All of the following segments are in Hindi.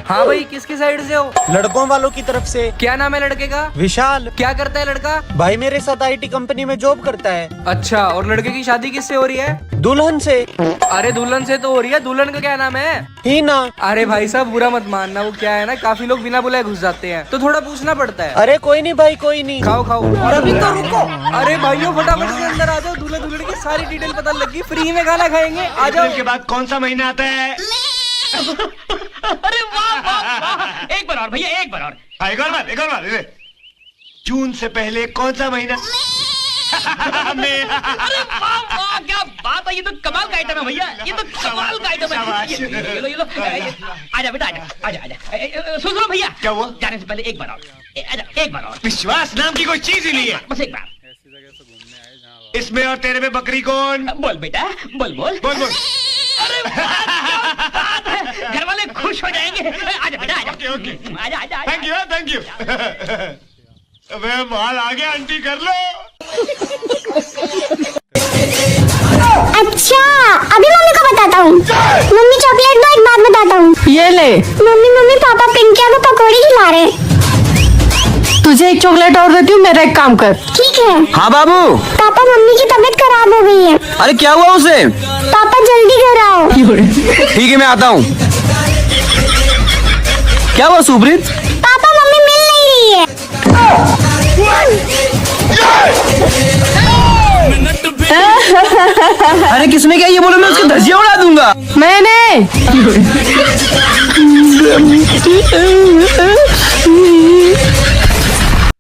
हाँ भाई, किसकी साइड से हो? लड़कों वालों की तरफ से। क्या नाम है लड़के का? विशाल। क्या करता है लड़का? भाई मेरे साथ आईटी कंपनी में जॉब करता है। अच्छा, और लड़के की शादी किससे हो रही है? दुल्हन से। अरे दुल्हन से तो हो रही है, दुल्हन का क्या नाम है? हीना। अरे भाई साहब, बुरा मत मानना, वो क्या है ना, काफी लोग बिना बुलाए घुस जाते हैं, तो थोड़ा पूछना पड़ता है। अरे कोई नहीं भाई, कोई नहीं। खाओ खाओ। और अभी तो रुको। अरे भाइयों, फटाफट से अंदर आ जाओ, दूल्हे दुल्हन की सारी डिटेल पता लग गई, फ्री में खाना खाएंगे, आ जाओ। के बाद कौन सा महीना आता है? अरे वाह वाह वाह, एक बार और भैया, एक बार और। एक और बार, एक और बार। जून से पहले कौन सा महीना? अरे वाह वाह, क्या बात है, ये तो कमाल का आइटम है भैया, ये तो कमाल का आइटम है। ये लो, आजा बेटा, आजा। सुन लो भैया, क्या हुआ? जाने से पहले एक बार और, आजा एक बार और। विश्वास नाम की कोई चीज ही नहीं है। बस एक बार। इसमें और तेरे में बकरी कौन? बोल बेटा, बोल बोल बोल बोल। अरे वाह, क्या बात है, घर वाले खुश हो जाएंगे। आजा बेटा, आजा। ओके ओके, आजा आजा। Thank you thank you. अबे माल आ गया, आंटी कर लो। अच्छा, अभी मम्मी को बताता हूँ। मम्मी चॉकलेट दो, एक बात बताता हूँ। ये ले। मम्मी पापा पिंकिया को पकौड़ी खिला रहे। तुझे एक चॉकलेट और देती हूँ, मेरा एक काम कर। ठीक है। हाँ बाबू। पापा मम्मी की तबीयत खराब हो गई है। अरे क्या हुआ उसे? पापा जल्दी घर आओ। ठीक है, मैं आता हूँ। क्या हुआ सुप्रीत? पापा मम्मी मिल नहीं रही है। अरे किसने क्या ये बोला? मैं उसकी धज्जियां उड़ा दूंगा। मैंने।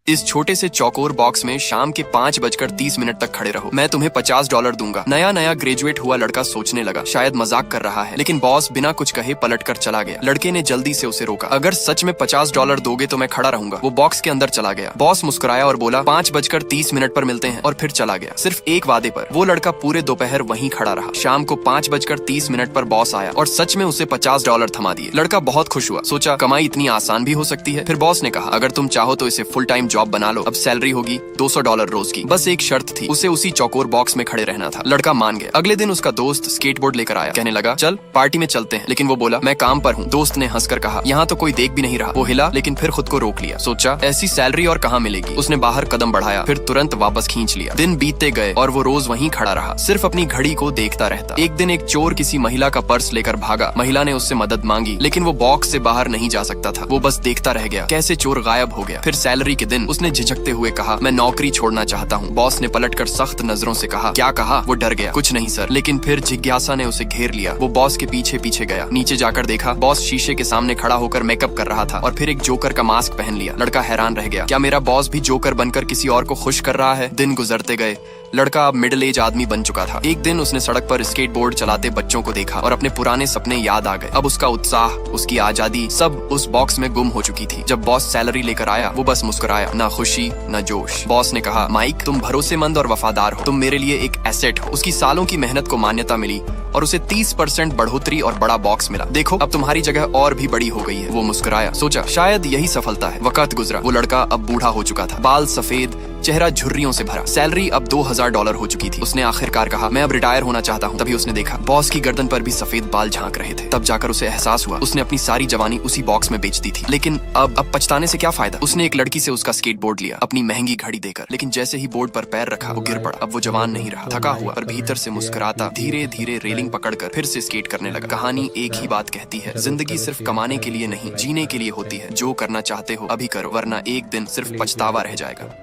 इस छोटे से चौकोर बॉक्स में शाम के 5:30 तक खड़े रहो, मैं तुम्हें $50 दूंगा। नया नया ग्रेजुएट हुआ लड़का सोचने लगा शायद मजाक कर रहा है, लेकिन बॉस बिना कुछ कहे पलट कर चला गया। लड़के ने जल्दी से उसे रोका। अगर सच में $50 दोगे तो मैं खड़ा रहूंगा। वो बॉक्स के अंदर चला गया। बॉस मुस्कुराया और बोला 5:30 पर मिलते हैं, और फिर चला गया। सिर्फ एक वादे पर। वो लड़का पूरे दोपहर वहीं खड़ा रहा। शाम को 5:30 पर बॉस आया और सच में उसे $50 थमा दिए। लड़का बहुत खुश हुआ, सोचा कमाई इतनी आसान भी हो सकती है। फिर बॉस ने कहा अगर तुम चाहो तो इसे फुल टाइम जॉब बना लो। अब सैलरी होगी $200 रोज की। बस एक शर्त थी, उसे उसी चौकोर बॉक्स में खड़े रहना था। लड़का मान गया। अगले दिन उसका दोस्त स्केटबोर्ड लेकर आया। कहने लगा चल पार्टी में चलते हैं, लेकिन वो बोला मैं काम पर हूँ। दोस्त ने हंसकर कहा यहाँ तो कोई देख भी नहीं रहा। वो हिला, लेकिन फिर खुद को रोक लिया। सोचा ऐसी सैलरी और कहाँ मिलेगी। उसने बाहर कदम बढ़ाया, फिर तुरंत वापस खींच लिया। दिन बीतते गए और वो रोज वहीं खड़ा रहा, सिर्फ अपनी घड़ी को देखता रहता। एक दिन एक चोर किसी महिला का पर्स लेकर भागा। महिला ने उससे मदद मांगी, लेकिन वो बॉक्स से बाहर नहीं जा सकता था। वो बस देखता रह गया कैसे चोर गायब हो गया। फिर सैलरी के दिन उसने झिझकते हुए कहा मैं नौकरी छोड़ना चाहता हूँ। बॉस ने पलटकर सख्त नजरों से कहा क्या कहा? वो डर गया। कुछ नहीं सर। लेकिन फिर जिज्ञासा ने उसे घेर लिया। वो बॉस के पीछे पीछे गया। नीचे जाकर देखा बॉस शीशे के सामने खड़ा होकर मेकअप कर रहा था और फिर एक जोकर का मास्क पहन लिया। लड़का हैरान रह गया, क्या मेरा बॉस भी जोकर बनकर किसी और को खुश कर रहा है? दिन गुजरते गए। लड़का अब मिडिल एज आदमी बन चुका था। एक दिन उसने सड़क पर स्केटबोर्ड चलाते बच्चों को देखा और अपने पुराने सपने याद आ गए। अब उसका उत्साह, उसकी आजादी सब उस बॉक्स में गुम हो चुकी थी। जब बॉस सैलरी लेकर आया वो बस मुस्कुराया, ना खुशी ना जोश। बॉस ने कहा माइक तुम भरोसेमंद और वफादार हो, तुम मेरे लिए एक एसेट हो। उसकी सालों की मेहनत को मान्यता मिली और उसे 30% बढ़ोतरी और बड़ा बॉक्स मिला। देखो अब तुम्हारी जगह और भी बड़ी हो गई है। वो मुस्कुराया, सोचा शायद यही सफलता है। वक्त गुजरा। वो लड़का अब बूढ़ा हो चुका था, बाल सफेद, चेहरा झुर्रियों से भरा। सैलरी अब $2000 हो चुकी थी। उसने आखिरकार कहा मैं अब रिटायर होना चाहता हूँ। तभी उसने देखा बॉस की गर्दन पर भी सफेद बाल झांक रहे थे। तब जाकर उसे एहसास हुआ उसने अपनी सारी जवानी उसी बॉक्स में बेच दी थी। लेकिन अब पछताने से क्या फायदा। उसने एक लड़की से उसका स्केटबोर्ड लिया अपनी महंगी घड़ी देकर, लेकिन जैसे ही बोर्ड पर पैर रखा वो गिर पड़ा। अब वो जवान नहीं रहा, थका हुआ पर भीतर से मुस्कुराता धीरे धीरे रेलिंग पकड़कर फिर से स्केट करने लगा। कहानी एक ही बात कहती है, जिंदगी सिर्फ कमाने के लिए नहीं जीने के लिए होती है। जो करना चाहते हो अभी करो, वरना एक दिन सिर्फ पछतावा रह जाएगा।